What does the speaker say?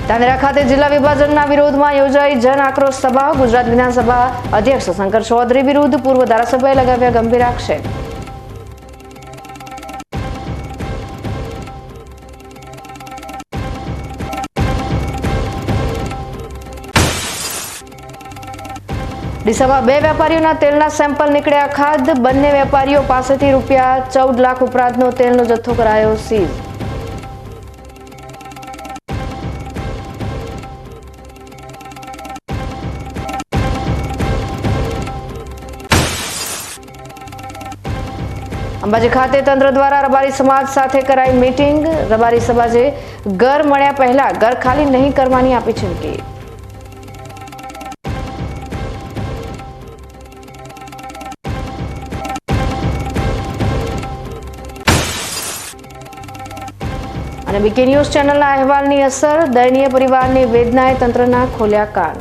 ધાનેરા ખાતે જિલ્લા વિભાજનના વિરોધમાં યોજાઈ જન આક્રોશ સભા। ગુજરાત વિધાનસભા અધ્યક્ષ શંકર ચૌધરી વિરુદ્ધ પૂર્વ ધારાસભ્યએ લગાવ્યા ગંભીર આક્ષેપ। ડીસામાં 2 વેપારીઓના તેલના સેમ્પલ નીકળ્યા ખાધ। બંને વેપારીઓ પાસેથી ₹14 લાખ ઉપરાંતનો તેલનો જથ્થો કરાયો સીઝ। અંબાજી ખાતે તંત્ર દ્વારા રબારી સમાજ સાથે કરાઈ મીટિંગ। રબારી સમાજે ઘર મળ્યા પહેલા ઘર ખાલી નહીં કરવાની આપી ચીમકી। અને બીકે ન્યૂઝ ચેનલના અહેવાલની અસર, દયનીય પરિવારની વેદનાએ તંત્રના ખોલ્યા કાન।